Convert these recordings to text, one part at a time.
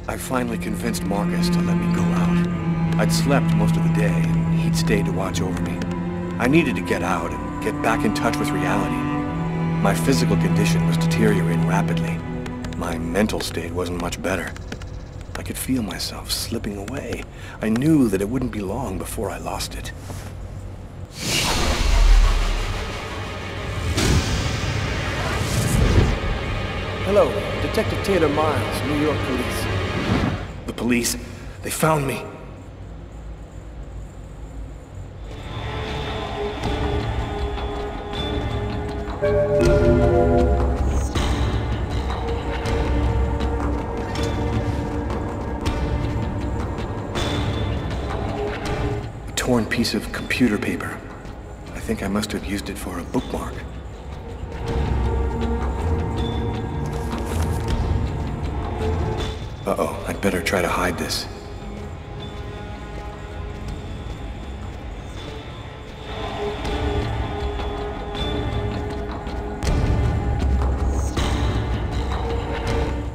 I finally convinced Marcus to let me go out. I'd slept most of the day, and he'd stayed to watch over me. I needed to get out and get back in touch with reality. My physical condition was deteriorating rapidly. My mental state wasn't much better. I could feel myself slipping away. I knew that it wouldn't be long before I lost it. Hello, Detective Taylor Miles, New York Police. The police, they found me. A torn piece of computer paper. I think I must have used it for a bookmark. Uh-oh, I'd better try to hide this.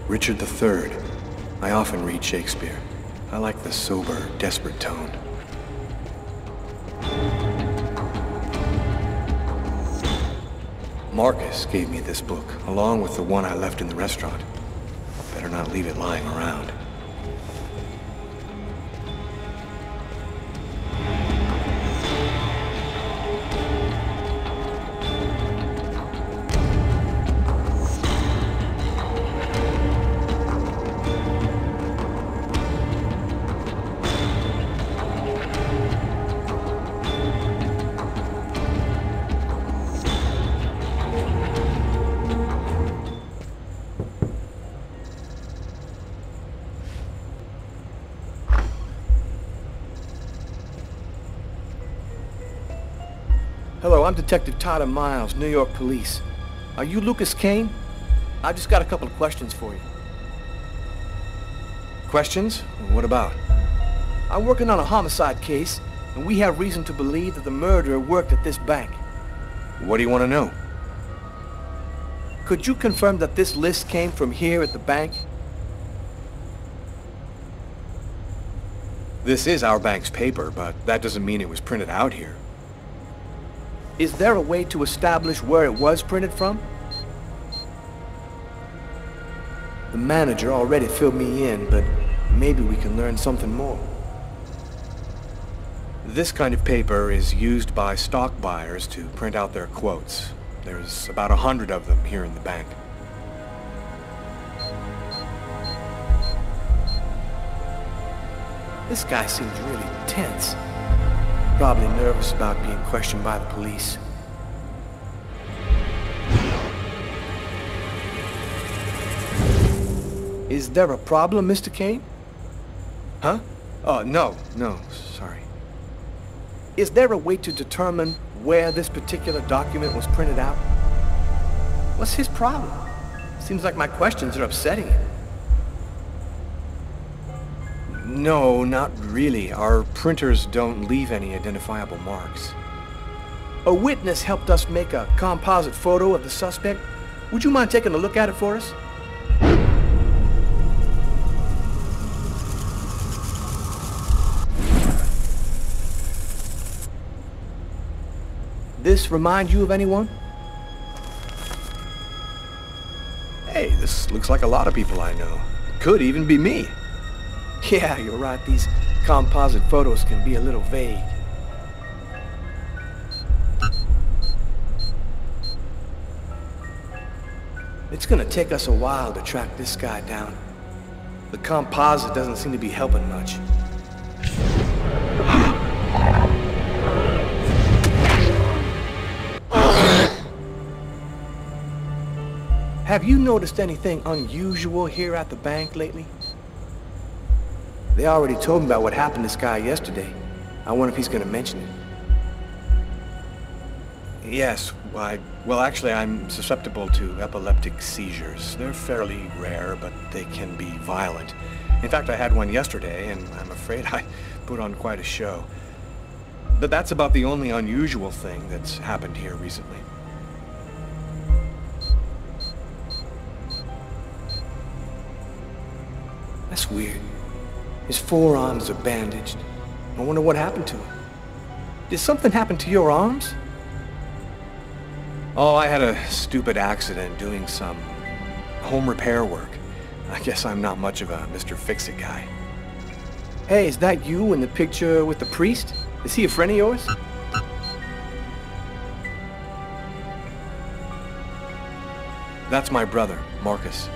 Richard III. I often read Shakespeare. I like the sober, desperate tone. Marcus gave me this book, along with the one I left in the restaurant. Better not leave it lying around. Hello, I'm Detective Tyler Miles, New York Police. Are you Lucas Kane? I just got a couple of questions for you. Questions? What about? I'm working on a homicide case, and we have reason to believe that the murderer worked at this bank. What do you want to know? Could you confirm that this list came from here at the bank? This is our bank's paper, but that doesn't mean it was printed out here. Is there a way to establish where it was printed from? The manager already filled me in, but maybe we can learn something more. This kind of paper is used by stock buyers to print out their quotes. There's about 100 of them here in the bank. This guy seems really tense. Probably nervous about being questioned by the police. Is there a problem, Mr. Kane? Huh? Oh, no, sorry. Is there a way to determine where this particular document was printed out? What's his problem? Seems like my questions are upsetting him. No, not really. Our printers don't leave any identifiable marks. A witness helped us make a composite photo of the suspect. Would you mind taking a look at it for us? This remind you of anyone? Hey, this looks like a lot of people I know. Could even be me. Yeah, you're right. These composite photos can be a little vague. It's gonna take us a while to track this guy down. The composite doesn't seem to be helping much. Have you noticed anything unusual here at the bank lately? They already told me about what happened to this guy yesterday. I wonder if he's gonna mention it. Yes, well, actually, I'm susceptible to epileptic seizures. They're fairly rare, but they can be violent. In fact, I had one yesterday, and I'm afraid I put on quite a show. But that's about the only unusual thing that's happened here recently. That's weird. His forearms are bandaged. I wonder what happened to him. Did something happen to your arms? Oh, I had a stupid accident doing some home repair work. I guess I'm not much of a Mr. Fix-It guy. Hey, is that you in the picture with the priest? Is he a friend of yours? That's my brother, Marcus.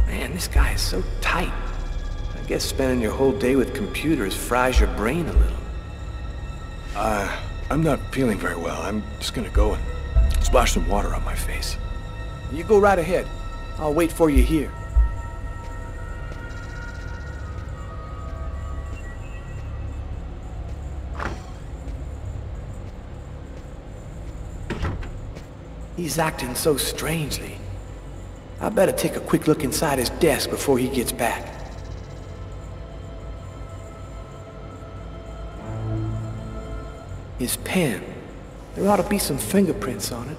Man, this guy is so tight. I guess spending your whole day with computers fries your brain a little. I'm not feeling very well. I'm just gonna go and splash some water on my face. You go right ahead. I'll wait for you here. He's acting so strangely. I better take a quick look inside his desk before he gets back. His pen. There ought to be some fingerprints on it.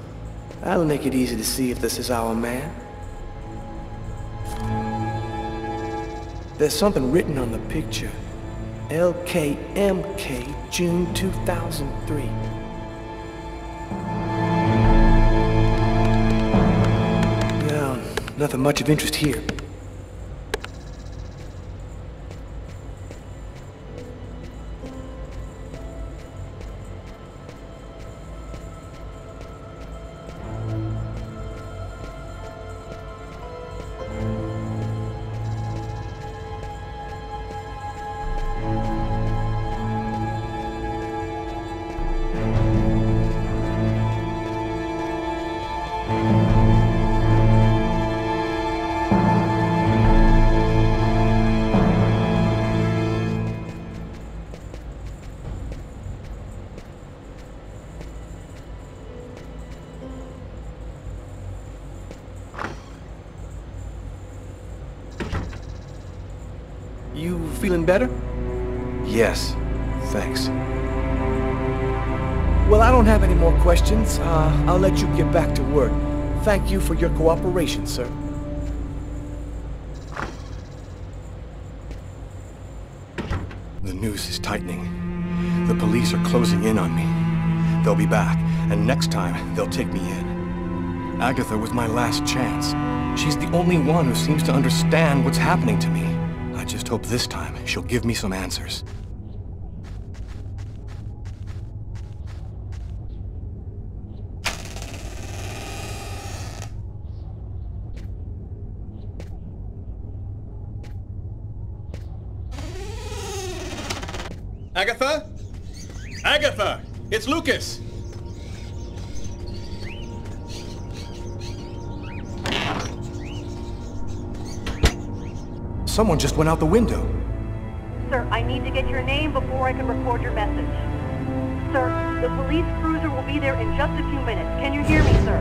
That'll make it easy to see if this is our man. There's something written on the picture. LKMK, June 2003. No, nothing much of interest here. You feeling better? Yes, thanks. Well, I don't have any more questions. I'll let you get back to work. Thank you for your cooperation, sir. The noose is tightening. The police are closing in on me. They'll be back, and next time, they'll take me in. Agatha was my last chance. She's the only one who seems to understand what's happening to me. I just hope this time she'll give me some answers. Agatha? Agatha! It's Lucas! Someone just went out the window. Sir, I need to get your name before I can record your message. Sir, the police cruiser will be there in just a few minutes. Can you hear me, sir?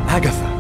Agatha.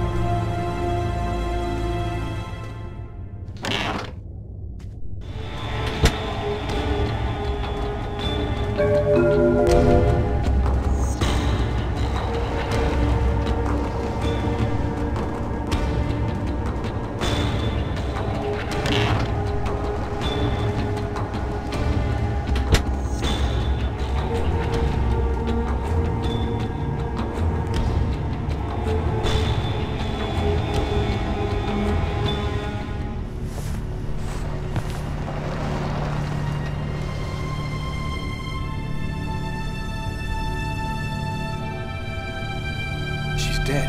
Dead.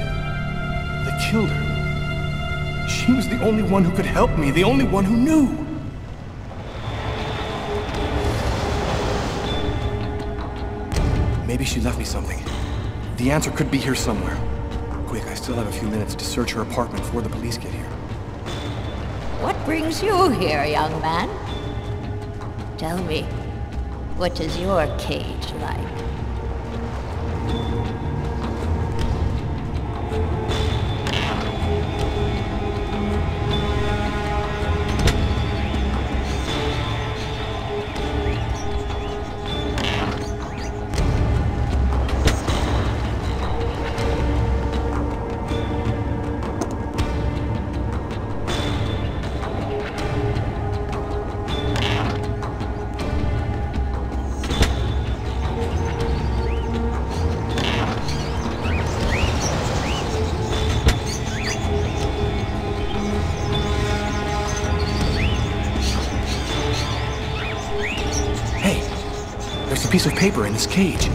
They killed her. She was the only one who could help me, the only one who knew. Maybe she left me something. The answer could be here somewhere. Quick, I still have a few minutes to search her apartment before the police get here. What brings you here, young man? Tell me, what is your cage like? piece of paper in his cage.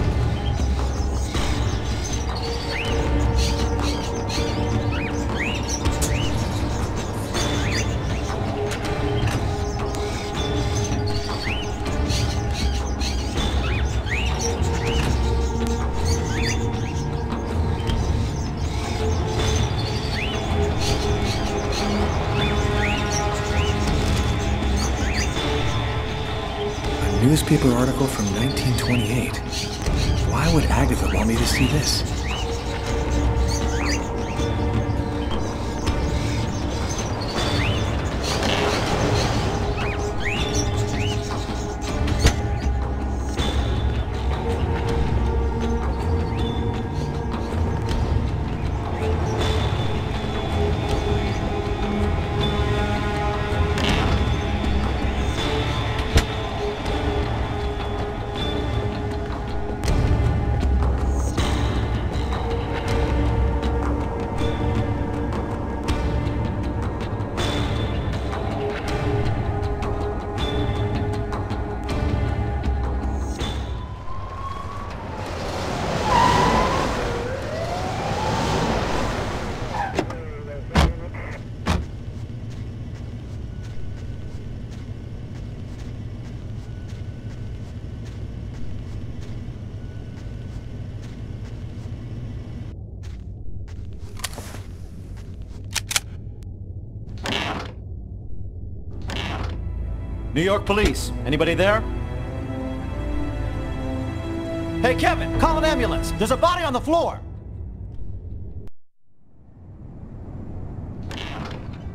Newspaper article from 1928. Why would Agatha want me to see this? New York Police. Anybody there? Hey, Kevin, call an ambulance. There's a body on the floor.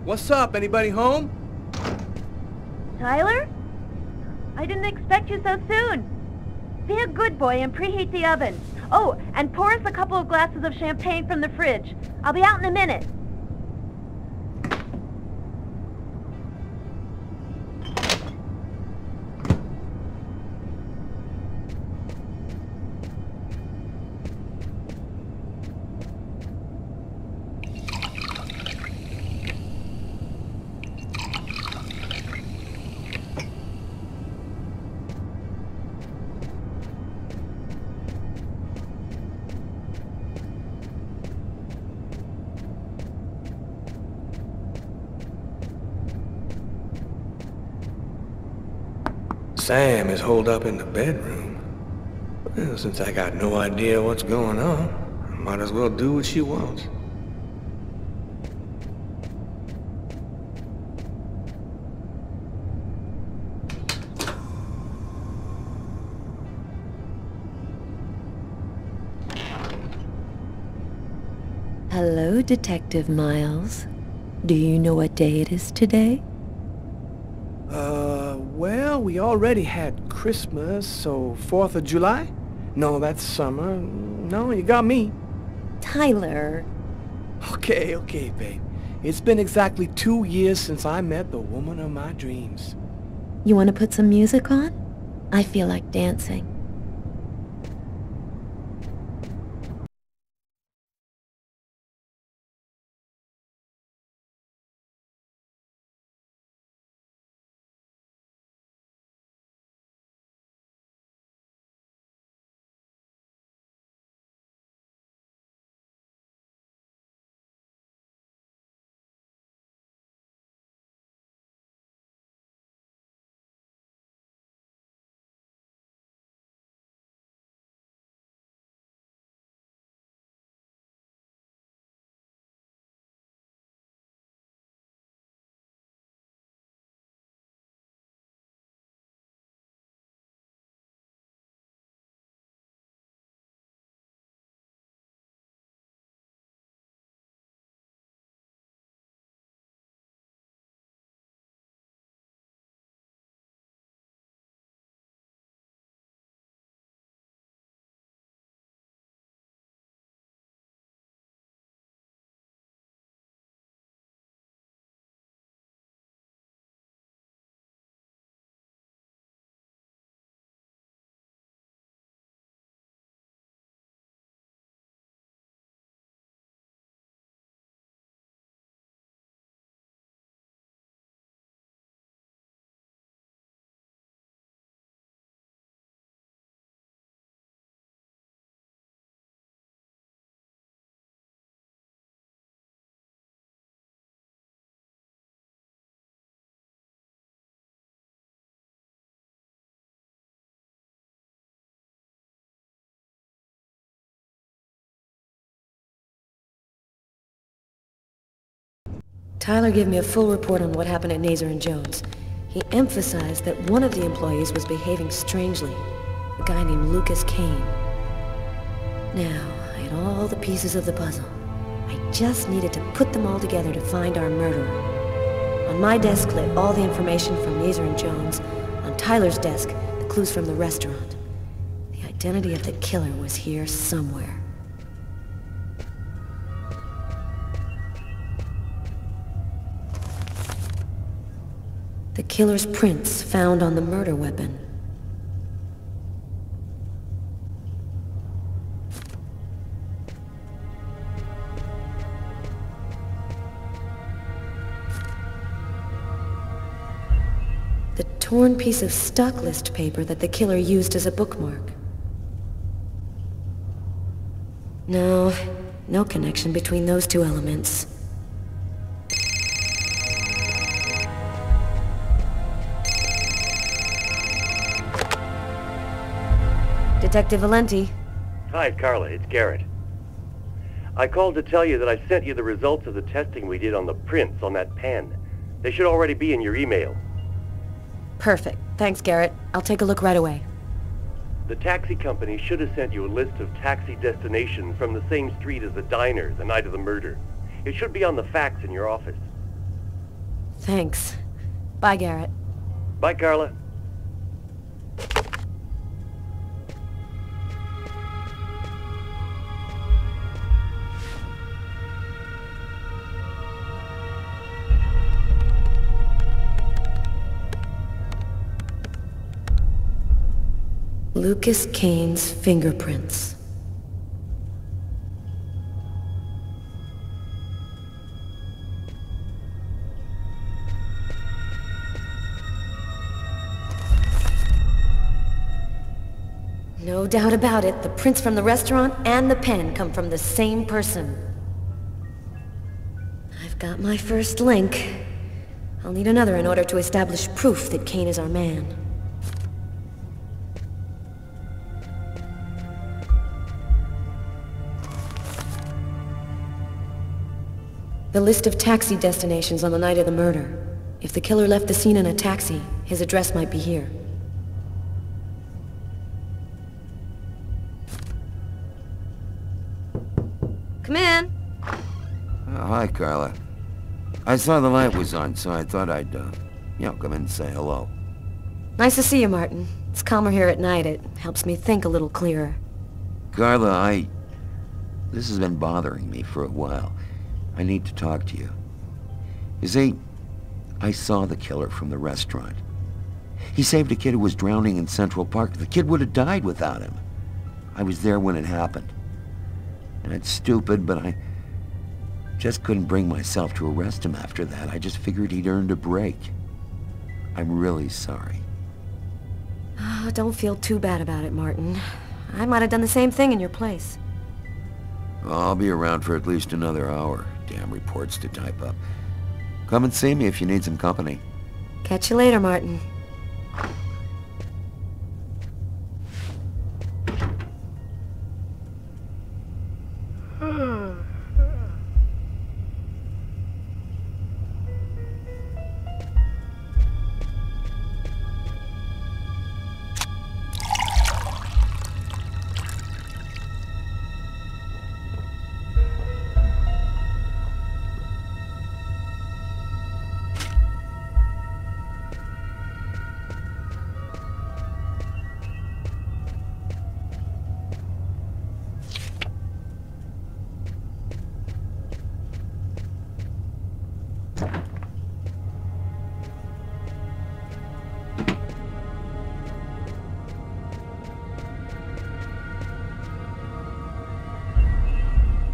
What's up? Anybody home? Tyler? I didn't expect you so soon. Be a good boy and preheat the oven. Oh, and pour us a couple of glasses of champagne from the fridge. I'll be out in a minute. Sam is holed up in the bedroom. Well, since I got no idea what's going on, I might as well do what she wants. Hello, Detective Miles. Do you know what day it is today? Well, we already had Christmas, so 4th of July? No, that's summer. No, you got me. Tyler. Okay, babe. It's been exactly 2 years since I met the woman of my dreams. You want to put some music on? I feel like dancing. Tyler gave me a full report on what happened at Nazer and Jones. He emphasized that one of the employees was behaving strangely. A guy named Lucas Kane. Now, I had all the pieces of the puzzle. I just needed to put them all together to find our murderer. On my desk lay all the information from Nazer and Jones. On Tyler's desk, the clues from the restaurant. The identity of the killer was here somewhere. The killer's prints found on the murder weapon. The torn piece of stock list paper that the killer used as a bookmark. No connection between those two elements. Detective Valenti. Hi, Carla. It's Garrett. I called to tell you that I sent you the results of the testing we did on the prints on that pen. They should already be in your email. Perfect. Thanks, Garrett. I'll take a look right away. The taxi company should have sent you a list of taxi destinations from the same street as the diner the night of the murder. It should be on the fax in your office. Thanks. Bye, Garrett. Bye, Carla. Lucas Kane's fingerprints. No doubt about it, the prints from the restaurant and the pen come from the same person. I've got my first link. I'll need another in order to establish proof that Kane is our man. The list of taxi destinations on the night of the murder. If the killer left the scene in a taxi, his address might be here. Come in. Oh, hi, Carla. I saw the light was on, so I thought I'd, come in and say hello. Nice to see you, Martin. It's calmer here at night. It helps me think a little clearer. Carla, this has been bothering me for a while. I need to talk to you. You see, I saw the killer from the restaurant. He saved a kid who was drowning in Central Park. The kid would have died without him. I was there when it happened. And it's stupid, but I just couldn't bring myself to arrest him after that. I just figured he'd earned a break. I'm really sorry. Oh, don't feel too bad about it, Martin. I might have done the same thing in your place. I'll be around for at least another hour. Damn reports to type up. Come and see me if you need some company. Catch you later, Martin.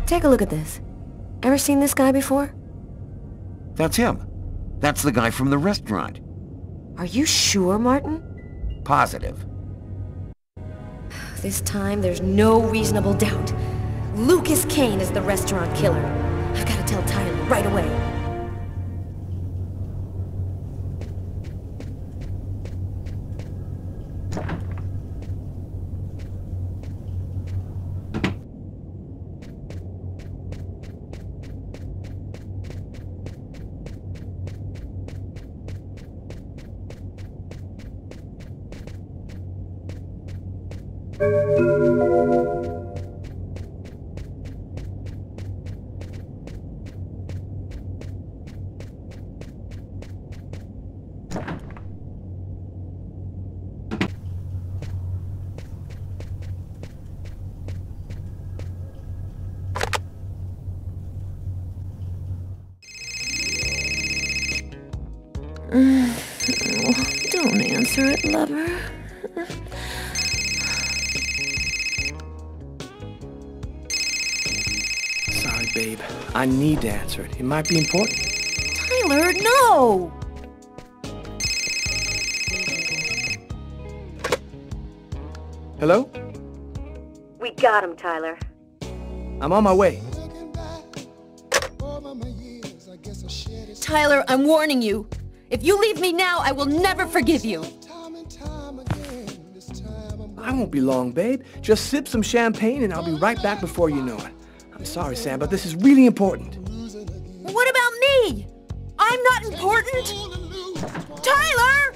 Take a look at this. Ever seen this guy before? That's him. That's the guy from the restaurant. Are you sure, Martin? Positive. This time, there's no reasonable doubt. Lucas Kane is the restaurant killer. I've got to tell Tyler right away. Don't answer it, lover. Sorry, babe. I need to answer it. It might be important. Tyler, no! Hello? We got him, Tyler. I'm on my way. Tyler, I'm warning you. If you leave me now, I will never forgive you. I won't be long, babe. Just sip some champagne and I'll be right back before you know it. I'm sorry, Sam, but this is really important. What about me? I'm not important? Tyler!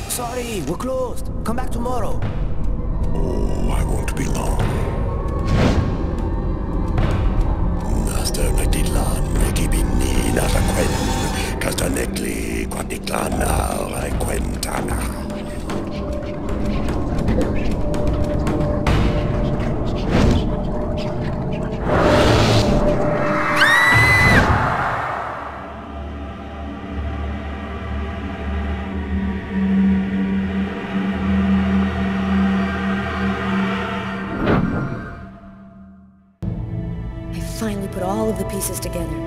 Sorry, we're closed. Come back tomorrow. Oh, I won't be long. Master nagdilan nagibini narakwen kastanekli kwadiklana kwentana. Finally put all of the pieces together.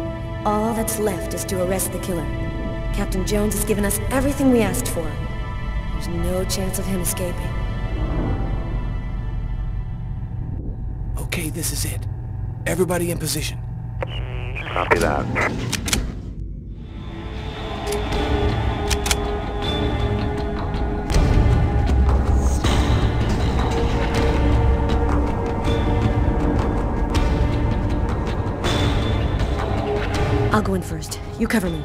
All that's left is to arrest the killer. Captain Jones has given us everything we asked for. There's no chance of him escaping. Okay, this is it. Everybody in position. Copy that. I'll go in first. You cover me.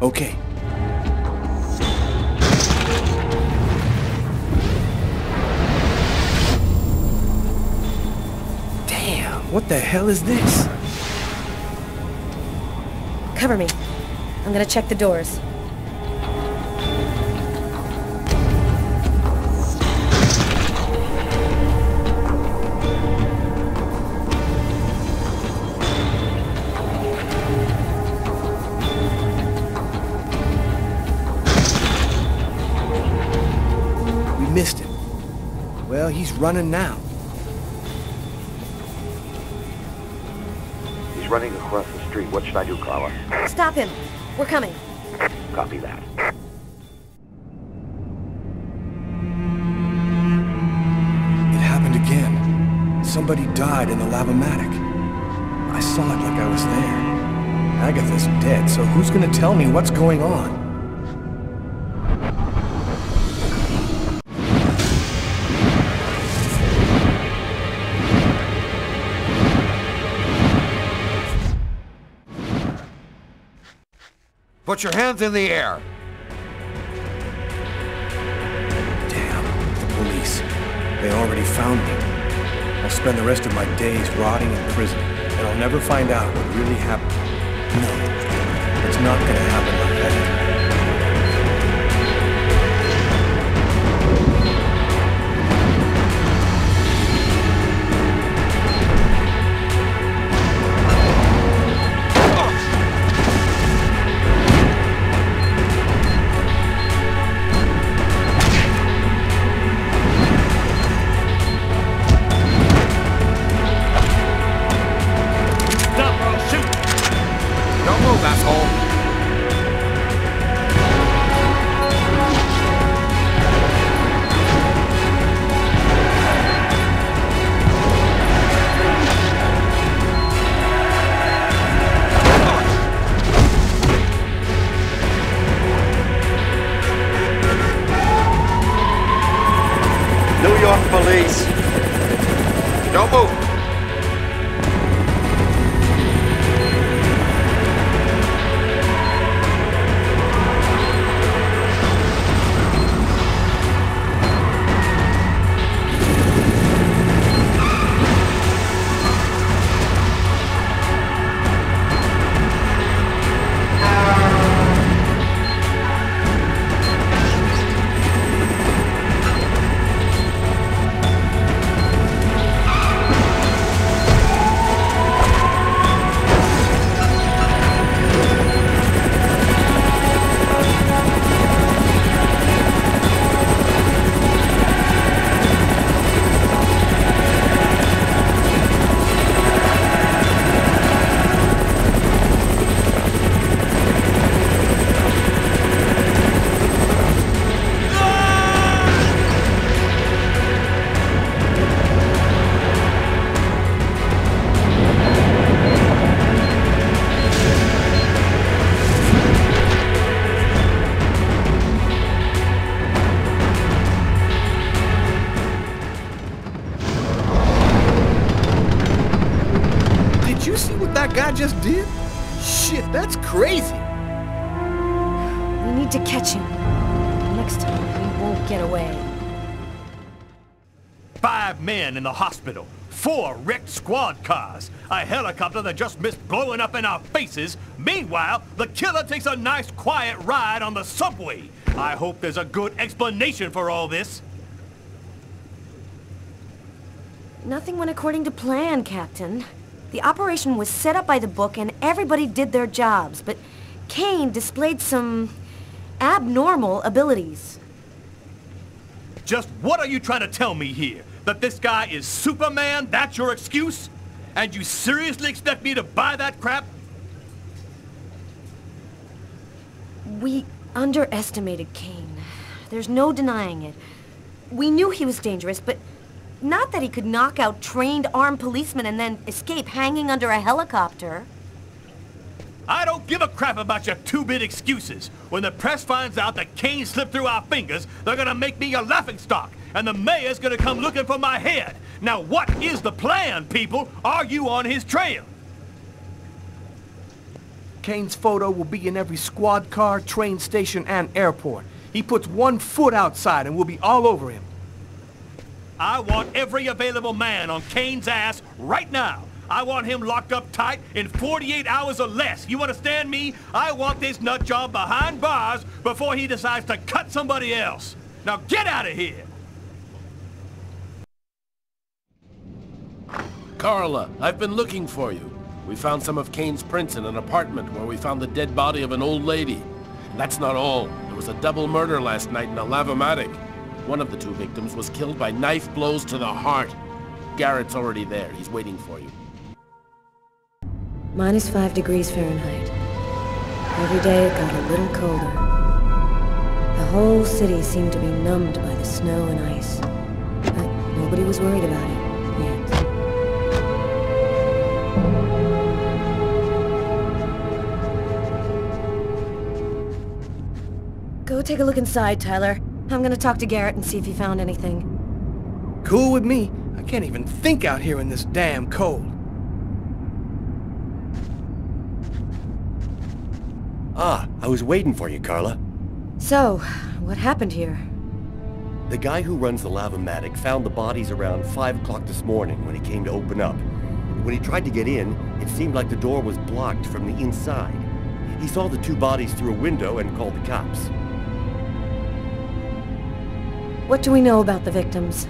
Okay. Damn, what the hell is this? Cover me. I'm gonna check the doors. Missed him. Well, he's running now. He's running across the street. What should I do, Carla? Stop him. We're coming. Copy that. It happened again. Somebody died in the lavomatic. I saw it like I was there. Agatha's dead, so who's gonna tell me what's going on? Put your hands in the air. Damn, the police. They already found me. I'll spend the rest of my days rotting in prison, and I'll never find out what really happened. No, it's not gonna happen like that. Don't move, asshole. you see what that guy just did? Shit, that's crazy. We need to catch him. Next time, he won't get away. 5 men in the hospital, 4 wrecked squad cars, a helicopter that just missed blowing up in our faces. Meanwhile, the killer takes a nice quiet ride on the subway. I hope there's a good explanation for all this. Nothing went according to plan, Captain. The operation was set up by the book and everybody did their jobs, but Kane displayed some abnormal abilities. Just what are you trying to tell me here? That this guy is Superman? That's your excuse? And you seriously expect me to buy that crap? We underestimated Kane. There's no denying it. We knew he was dangerous, but not that he could knock out trained armed policemen and then escape hanging under a helicopter. I don't give a crap about your 2-bit excuses. When the press finds out that Kane slipped through our fingers, they're gonna make me a laughingstock, and the mayor's gonna come looking for my head. Now what is the plan, people? Are you on his trail? Kane's photo will be in every squad car, train station, and airport. He puts 1 foot outside and we'll be all over him. I want every available man on Kane's ass right now. I want him locked up tight in 48 hours or less. You understand me? I want this nut job behind bars before he decides to cut somebody else. Now get out of here! Carla, I've been looking for you. We found some of Kane's prints in an apartment where we found the dead body of an old lady. And that's not all. There was a double murder last night in a lavomatic. One of the 2 victims was killed by knife blows to the heart. Garrett's already there. He's waiting for you. -5 degrees Fahrenheit. Every day it got a little colder. The whole city seemed to be numbed by the snow and ice. But nobody was worried about it yet. Go take a look inside, Tyler. I'm gonna talk to Garrett and see if he found anything. Cool with me. I can't even think out here in this damn cold. Ah, I was waiting for you, Carla. So, what happened here? The guy who runs the lavomatic found the bodies around 5 o'clock this morning when he came to open up. When he tried to get in, it seemed like the door was blocked from the inside. He saw the 2 bodies through a window and called the cops. What do we know about the victims?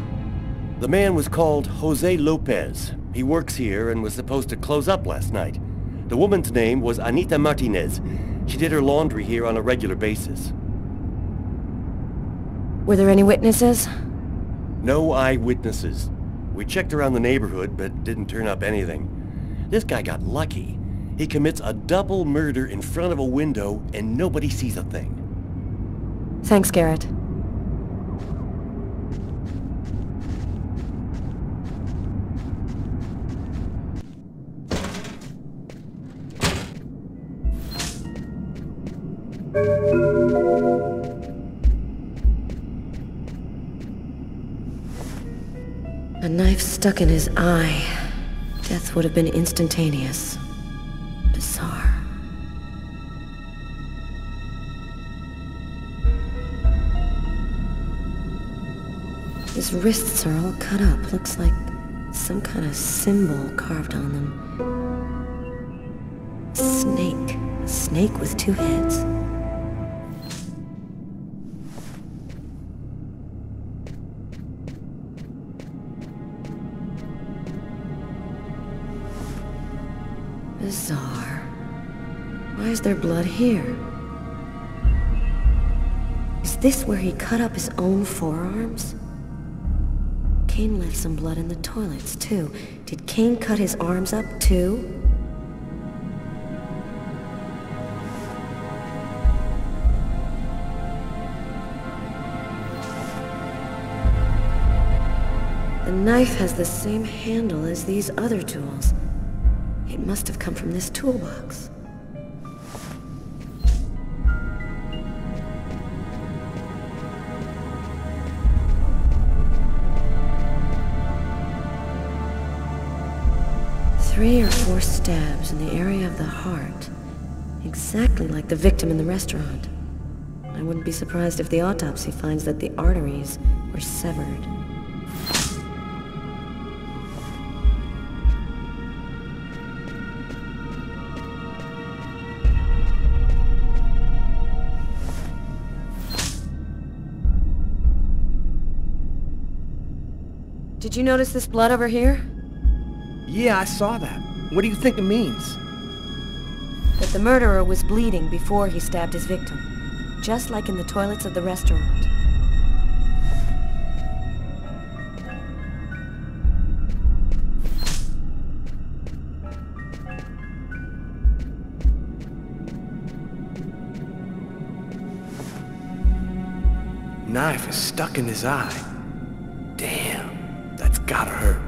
The man was called Jose Lopez. He works here and was supposed to close up last night. The woman's name was Anita Martinez. She did her laundry here on a regular basis. Were there any witnesses? No eyewitnesses. We checked around the neighborhood, but didn't turn up anything. This guy got lucky. He commits a double murder in front of a window, and nobody sees a thing. Thanks, Garrett. A knife stuck in his eye. Death would have been instantaneous. Bizarre. His wrists are all cut up. Looks like some kind of symbol carved on them. Snake. A snake with 2 heads. Bizarre. Why is there blood here? Is this where he cut up his own forearms? Kane left some blood in the toilets, too. Did Kane cut his arms up, too? The knife has the same handle as these other tools. It must have come from this toolbox. Three or four stabs in the area of the heart, exactly like the victim in the restaurant. I wouldn't be surprised if the autopsy finds that the arteries were severed. Did you notice this blood over here? Yeah, I saw that. What do you think it means? That the murderer was bleeding before he stabbed his victim. Just like in the toilets of the restaurant. Knife is stuck in his eye. Damn, that's gotta hurt.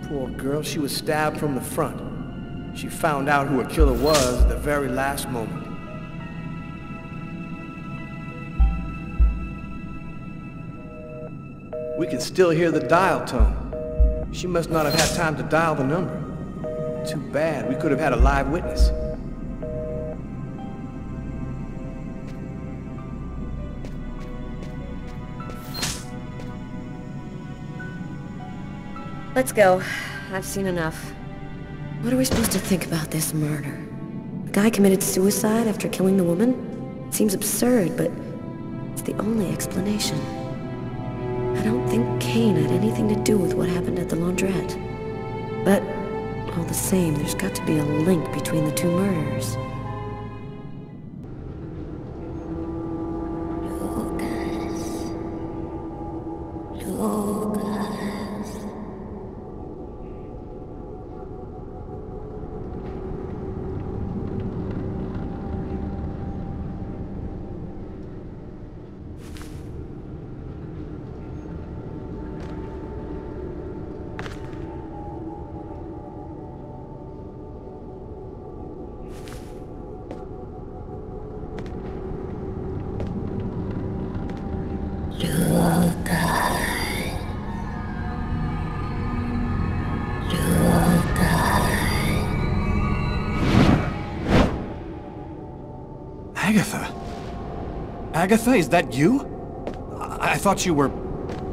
Poor girl, she was stabbed from the front. She found out who her killer was at the very last moment. We can still hear the dial tone. She must not have had time to dial the number. Too bad, we could have had a live witness. Let's go. I've seen enough. What are we supposed to think about this murder? The guy committed suicide after killing the woman? It seems absurd, but it's the only explanation. I don't think Kane had anything to do with what happened at the laundrette. But, all the same, there's got to be a link between the two murders. Agatha? Agatha, is that you? I thought you were...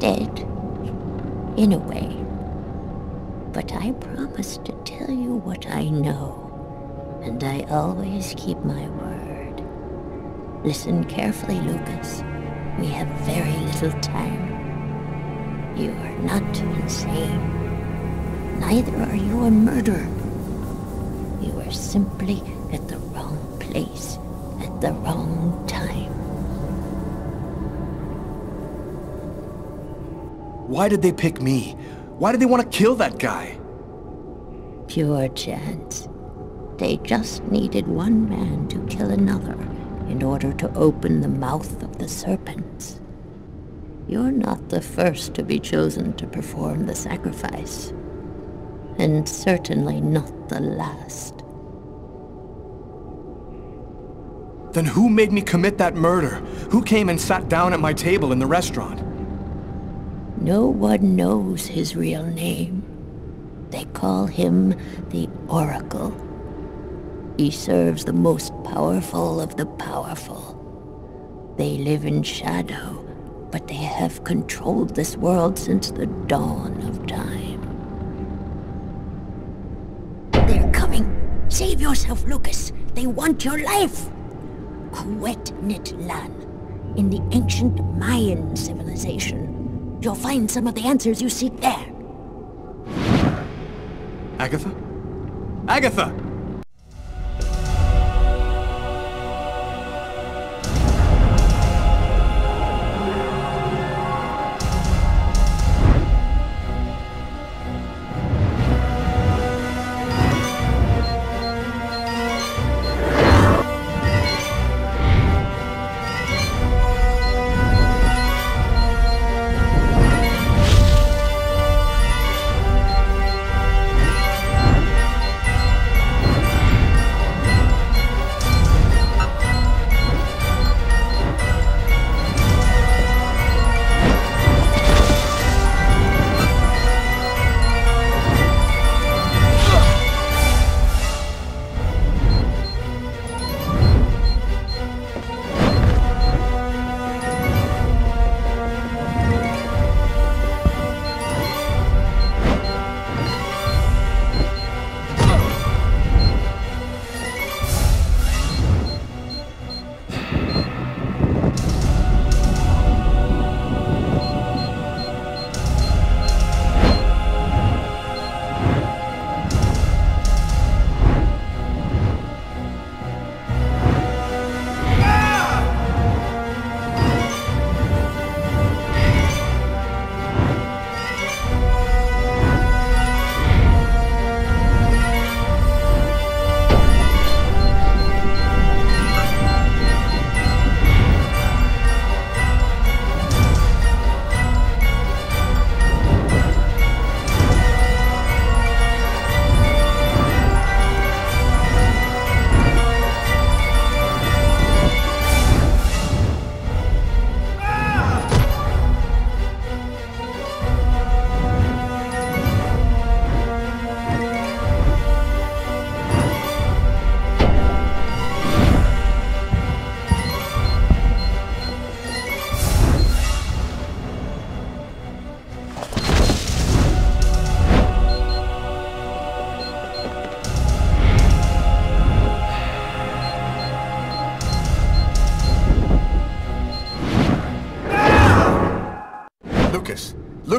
Dead. In a way. But I promised to tell you what I know. And I always keep my word. Listen carefully, Lucas. We have very little time. You are not insane. Neither are you a murderer. You are simply at the wrong place. At the wrong time. Why did they pick me? Why did they want to kill that guy? Pure chance. They just needed one man to kill another in order to open the mouth of the serpents. You're not the first to be chosen to perform the sacrifice. And certainly not the last. Then who made me commit that murder? Who came and sat down at my table in the restaurant? No one knows his real name. They call him the Oracle. He serves the most powerful of the powerful. They live in shadow, but they have controlled this world since the dawn of time. They're coming! Save yourself, Lucas! They want your life! Kuwet-Nit-Lan, in the ancient Mayan civilization. You'll find some of the answers you seek there. Agatha? Agatha!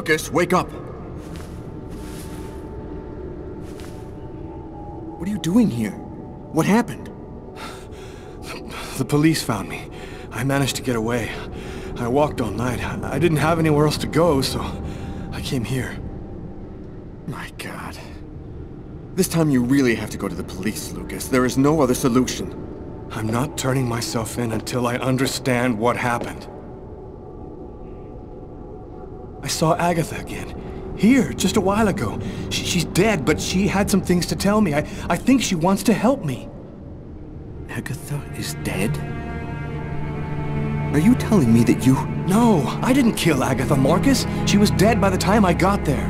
Lucas, wake up! What are you doing here? What happened? The police found me. I managed to get away. I walked all night. I didn't have anywhere else to go, so I came here. My God. This time you really have to go to the police, Lucas. There is no other solution. I'm not turning myself in until I understand what happened. I saw Agatha again. Here, just a while ago. She's dead, but she had some things to tell me. I think she wants to help me. Agatha is dead? Are you telling me that you... No, I didn't kill Agatha, Marcus. She was dead by the time I got there.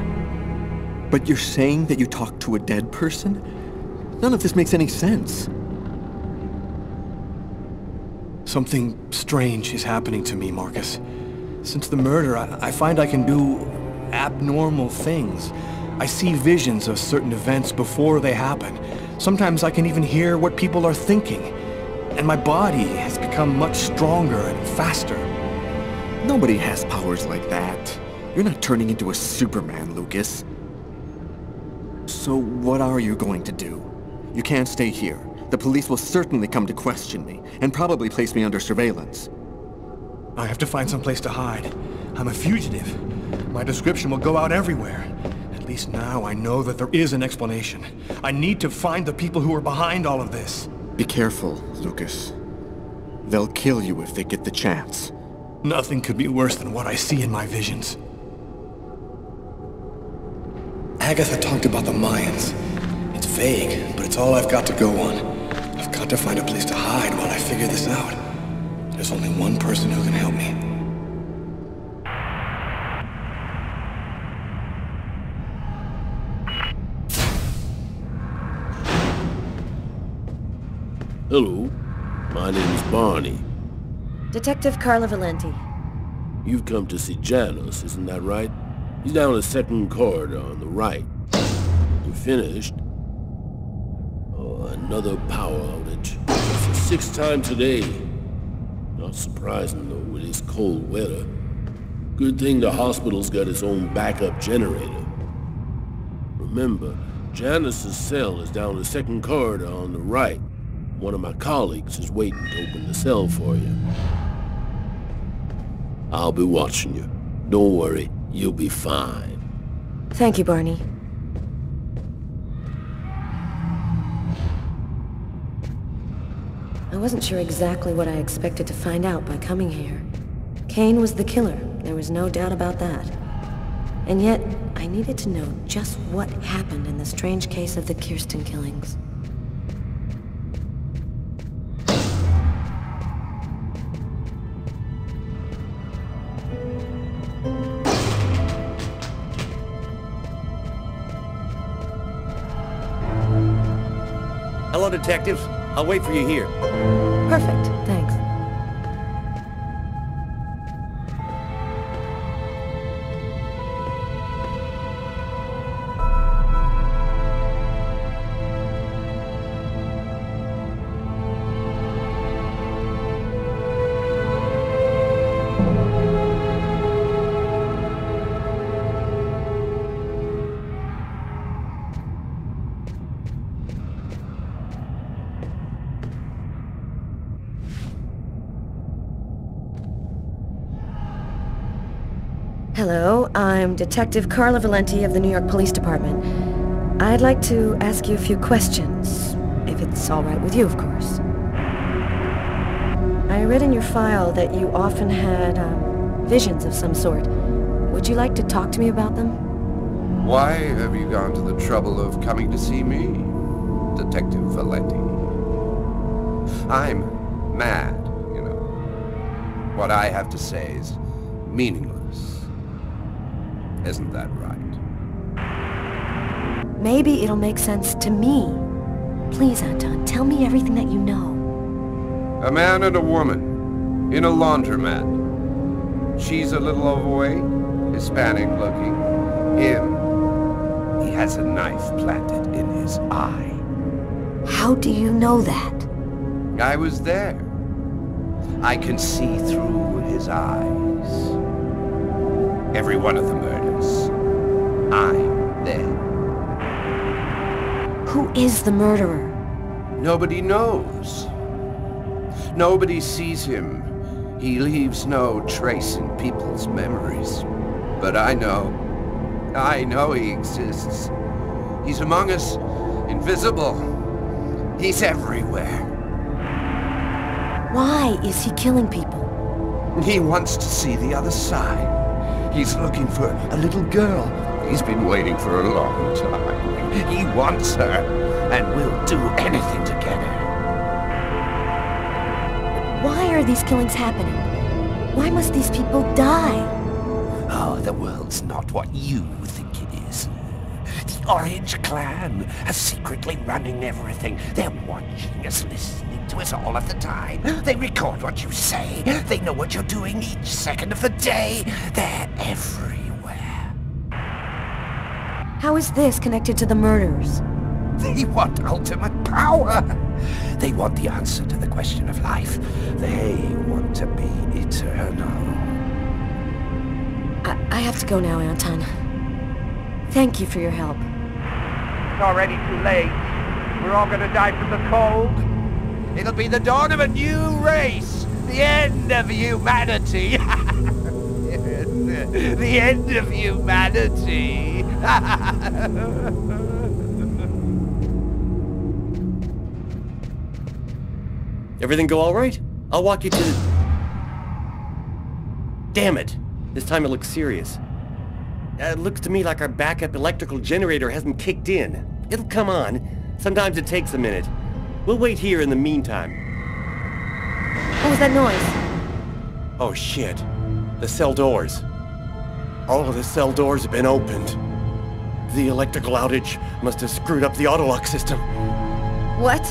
But you're saying that you talked to a dead person? None of this makes any sense. Something strange is happening to me, Marcus. Since the murder, I find I can do abnormal things. I see visions of certain events before they happen. Sometimes I can even hear what people are thinking. And my body has become much stronger and faster. Nobody has powers like that. You're not turning into a Superman, Lucas. So what are you going to do? You can't stay here. The police will certainly come to question me, and probably place me under surveillance. I have to find some place to hide. I'm a fugitive. My description will go out everywhere. At least now I know that there is an explanation. I need to find the people who are behind all of this. Be careful, Lucas. They'll kill you if they get the chance. Nothing could be worse than what I see in my visions. Agatha talked about the Mayans. It's vague, but it's all I've got to go on. I've got to find a place to hide while I figure this out. There's only one person who can help me. Hello, my name is Barney. Detective Carla Valenti. You've come to see Janus, isn't that right? He's down the second corridor on the right. You finished? Oh, another power outage. It's the sixth time today. Not surprising, though, with this cold weather. Good thing the hospital's got its own backup generator. Remember, Janus's cell is down the second corridor on the right. One of my colleagues is waiting to open the cell for you. I'll be watching you. Don't worry, you'll be fine. Thank you, Barney. I wasn't sure exactly what I expected to find out by coming here. Kane was the killer, there was no doubt about that. And yet, I needed to know just what happened in the strange case of the Kirsten killings. Hello, detectives. I'll wait for you here. Perfect, thanks. Hello, I'm Detective Carla Valenti of the New York Police Department. I'd like to ask you a few questions, if it's all right with you, of course. I read in your file that you often had, visions of some sort. Would you like to talk to me about them? Why have you gone to the trouble of coming to see me, Detective Valenti? I'm mad, you know. What I have to say is meaningless. Isn't that right? Maybe it'll make sense to me. Please, Anton, tell me everything that you know. A man and a woman in a laundromat. She's a little overweight, Hispanic looking. Him, he has a knife planted in his eye. How do you know that? I was there. I can see through his eyes. Every one of the murders I'm there. Who is the murderer? Nobody knows. Nobody sees him. He leaves no trace in people's memories. But I know. I know he exists. He's among us, invisible. He's everywhere. Why is he killing people? He wants to see the other side. He's looking for a little girl. He's been waiting for a long time. He wants her, and will do anything to get her. Why are these killings happening? Why must these people die? Oh, the world's not what you think it is. The Orange Clan are secretly running everything. They're watching us, listening to us all of the time. They record what you say. They know what you're doing each second of the day. They're everywhere. How is this connected to the murders? They want ultimate power. They want the answer to the question of life. They want to be eternal. I have to go now, Anton. Thank you for your help. It's already too late. We're all gonna die from the cold. It'll be the dawn of a new race. The end of humanity. The end of humanity. Everything go all right? I'll walk you to the... Damn it! This time it looks serious. It looks to me like our backup electrical generator hasn't kicked in. It'll come on. Sometimes it takes a minute. We'll wait here in the meantime. What was that noise? Oh shit. The cell doors. All of the cell doors have been opened. The electrical outage must have screwed up the autolock system. What?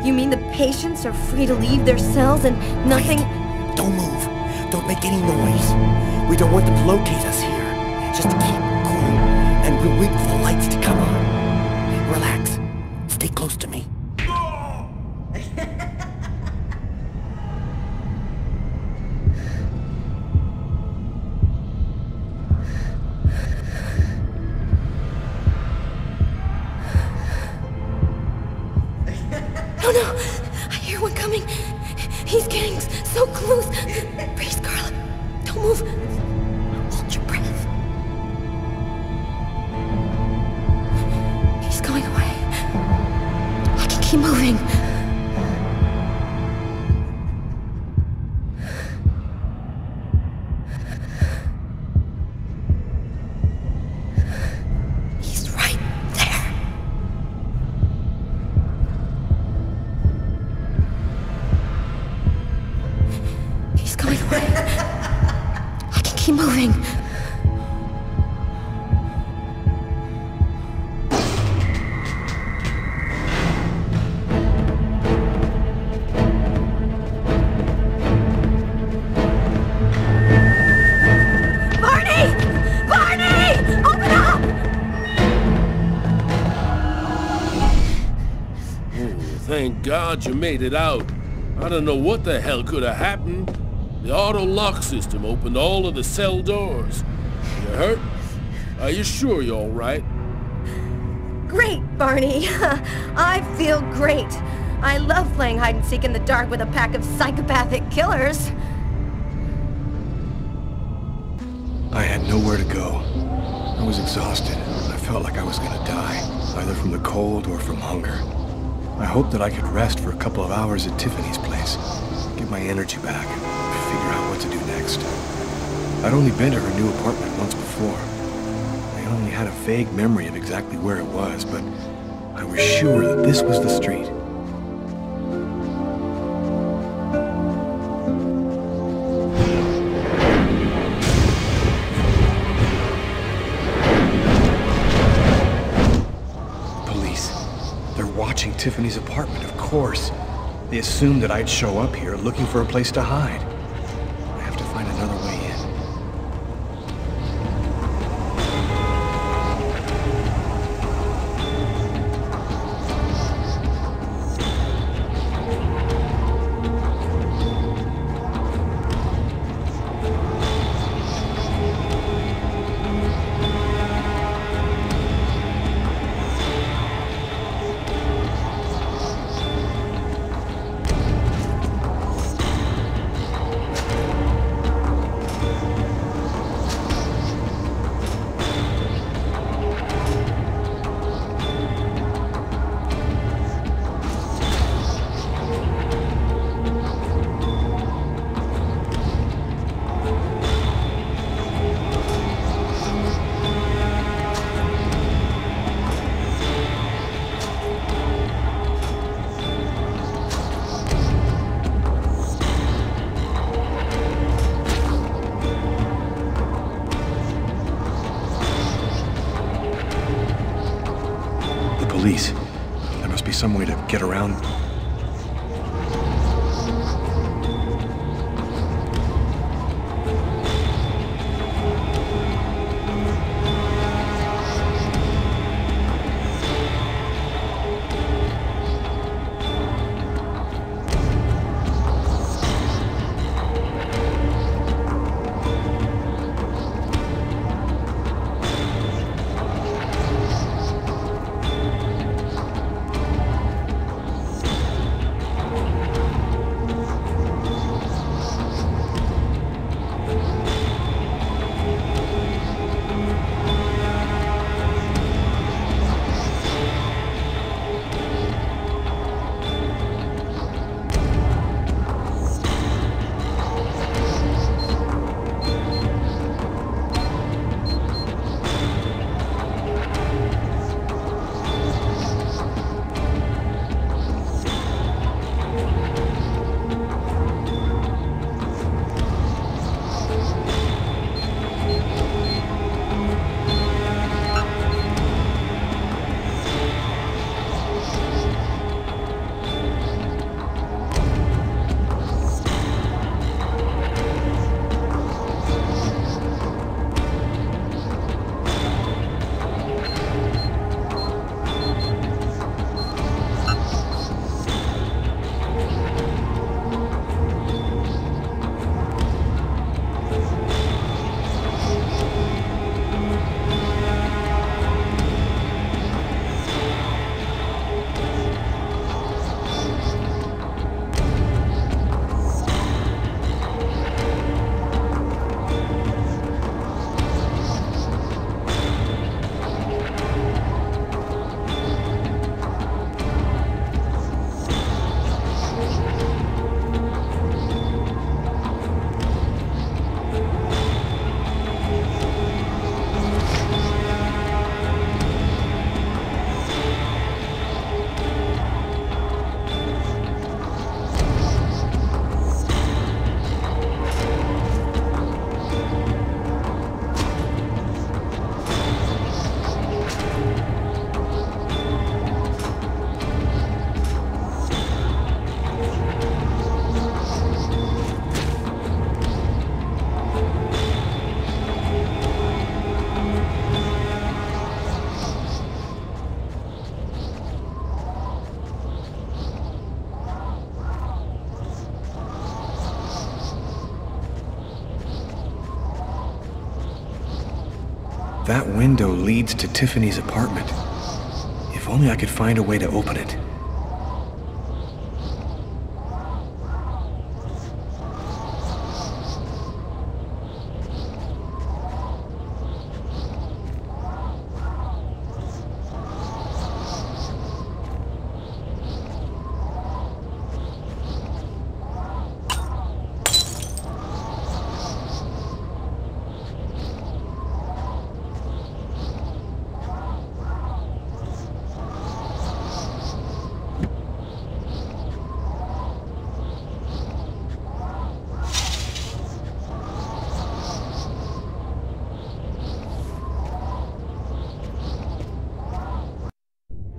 You mean the patients are free to leave their cells and nothing... Wait. Don't move. Don't make any noise. We don't want them to locate us here. Just keep cool, and we'll wait for the lights to come on. Relax. Stay close to me. Oh no! I hear one coming! He's getting so close! Breathe, Carla. Don't move. Hold your breath. He's going away. I can keep moving. He's right there. He's going away. I can keep moving. Barney! Barney! Open up! Oh, thank God you made it out. I don't know what the hell could have happened. The auto lock system opened all of the cell doors. You hurt? Are you sure you're all right? Great, Barney. I feel great. I love playing hide and seek in the dark with a pack of psychopathic killers. I had nowhere to go. I was exhausted. I felt like I was gonna die, either from the cold or from hunger. I hoped that I could rest for a couple of hours at Tiffany's place, get my energy back, figure out what to do next. I'd only been to her new apartment once before. I only had a vague memory of exactly where it was, but I was sure that this was the street. Police. They're watching Tiffany's apartment, of course. They assumed that I'd show up here looking for a place to hide. I have to find another way in. some way to get around. That window leads to Tiffany's apartment. If only I could find a way to open it.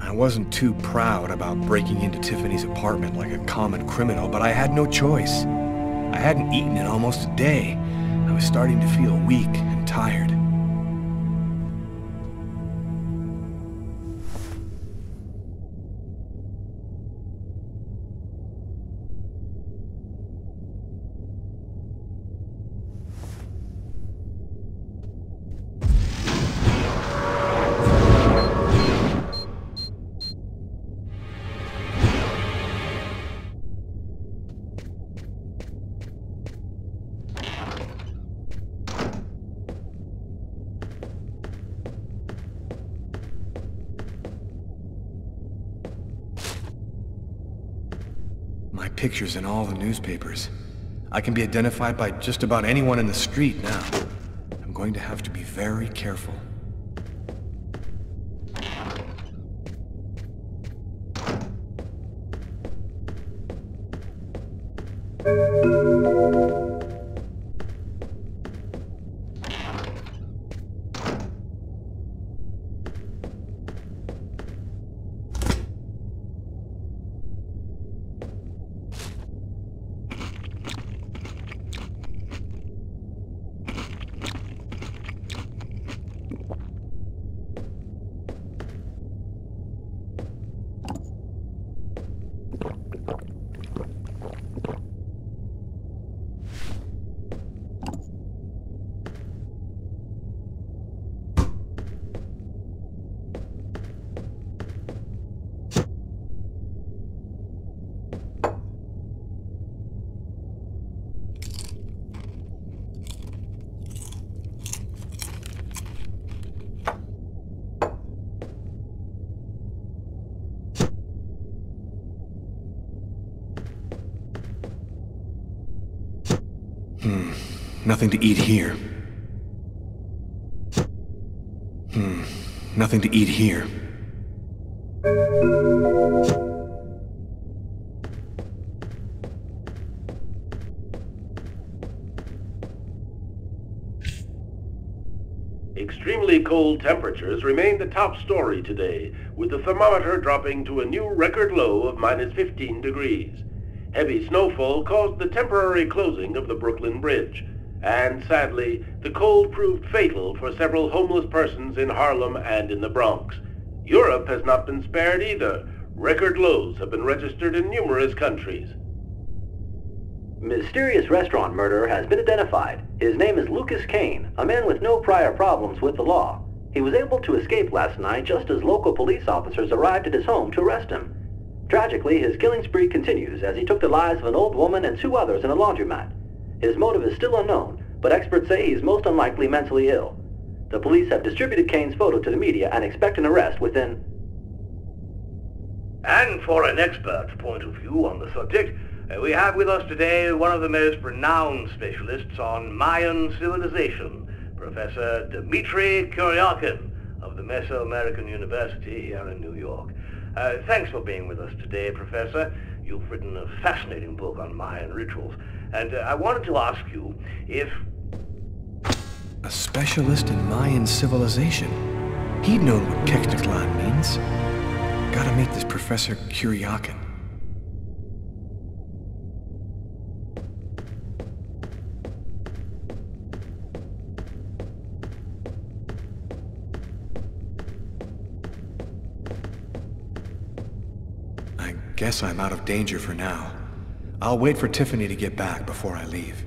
I wasn't too proud about breaking into Tiffany's apartment like a common criminal, but I had no choice. I hadn't eaten in almost a day. I was starting to feel weak and tired. My picture's in all the newspapers. I can be identified by just about anyone in the street now. I'm going to have to be very careful. Nothing to eat here. Nothing to eat here. Extremely cold temperatures remain the top story today, with the thermometer dropping to a new record low of -15 degrees. Heavy snowfall caused the temporary closing of the Brooklyn Bridge, and sadly, the cold proved fatal for several homeless persons in Harlem and in the Bronx. Europe has not been spared either. Record lows have been registered in numerous countries. Mysterious restaurant murderer has been identified. His name is Lucas Kane, a man with no prior problems with the law. He was able to escape last night just as local police officers arrived at his home to arrest him. Tragically, his killing spree continues as he took the lives of an old woman and 2 others in a laundromat. His motive is still unknown, but experts say he's most unlikely mentally ill. The police have distributed Kane's photo to the media and expect an arrest within... And for an expert's point of view on the subject, we have with us today one of the most renowned specialists on Mayan civilization, Professor Dmitry Kuryakin of the Mesoamerican University here in New York. Thanks for being with us today, Professor. You've written a fascinating book on Mayan rituals, and I wanted to ask you if... A specialist in Mayan civilization? He'd known what Kekteklan means. Gotta meet this Professor Kuryakin. I guess I'm out of danger for now. I'll wait for Tiffany to get back before I leave.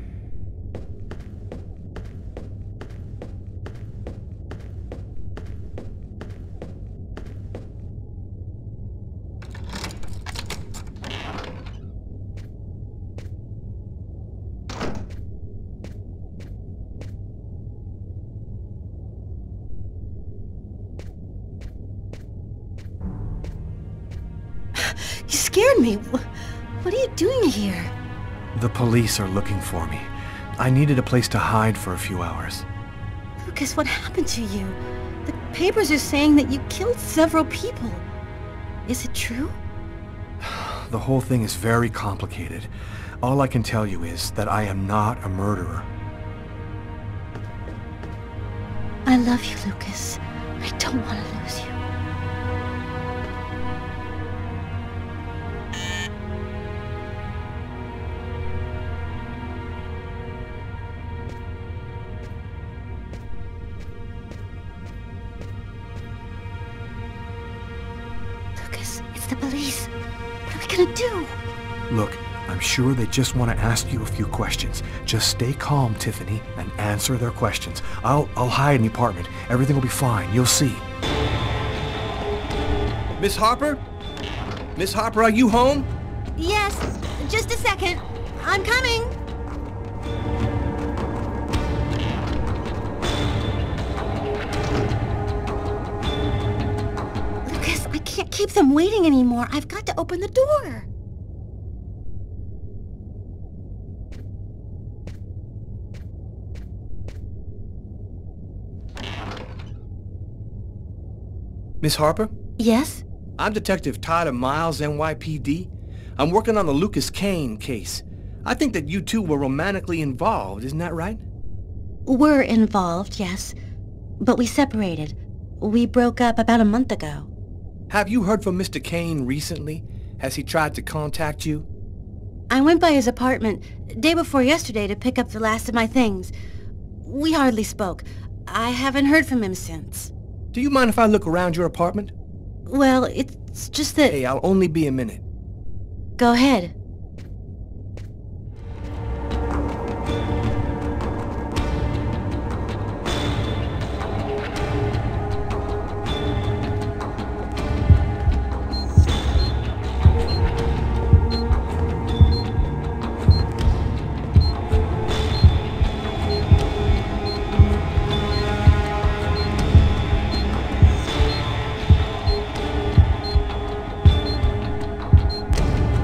You scared me. What are you doing here? The police are looking for me. I needed a place to hide for a few hours. Lucas, what happened to you? The papers are saying that you killed several people. Is it true? The whole thing is very complicated. All I can tell you is that I am not a murderer. I love you, Lucas. I don't want to lose you. It's the police. What are we gonna do? Look, I'm sure they just want to ask you a few questions. Just stay calm, Tiffany, and answer their questions. I'll hide in the apartment. Everything will be fine. You'll see. Miss Harper? Miss Harper, are you home? Yes, just a second. I'm coming. Lucas, I can't keep them waiting anymore. I've got to open the door. Miss Harper? Yes? I'm Detective Todd of Miles, NYPD. I'm working on the Lucas Kane case. I think that you two were romantically involved, isn't that right? We're involved, yes. But we separated. We broke up about a month ago. Have you heard from Mr. Kane recently? Has he tried to contact you? I went by his apartment day before yesterday to pick up the last of my things. We hardly spoke. I haven't heard from him since. Do you mind if I look around your apartment? Well, it's just that... Hey, I'll only be a minute. Go ahead.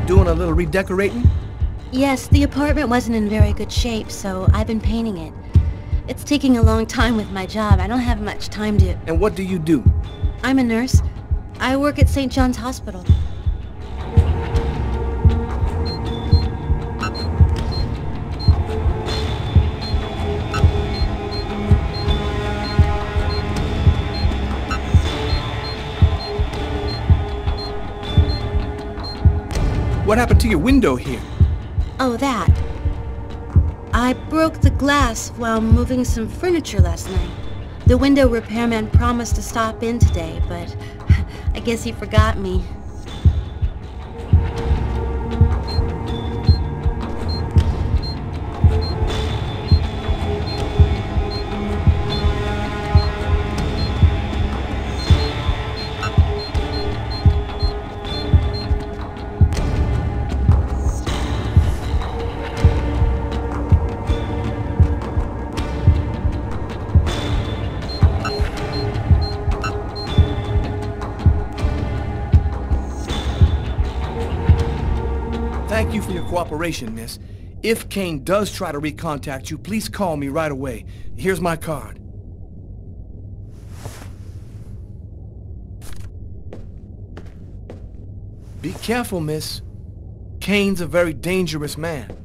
Doing a little redecorating? Yes, the apartment wasn't in very good shape, so I've been painting it. It's taking a long time with my job. I don't have much time to... And what do you do? I'm a nurse. I work at St. John's Hospital. What happened to your window here? Oh, that. I broke the glass while moving some furniture last night. The window repairman promised to stop in today, but I guess he forgot me. Thank you for your cooperation, miss. If Kane does try to recontact you, please call me right away. Here's my card. Be careful, miss. Kane's a very dangerous man.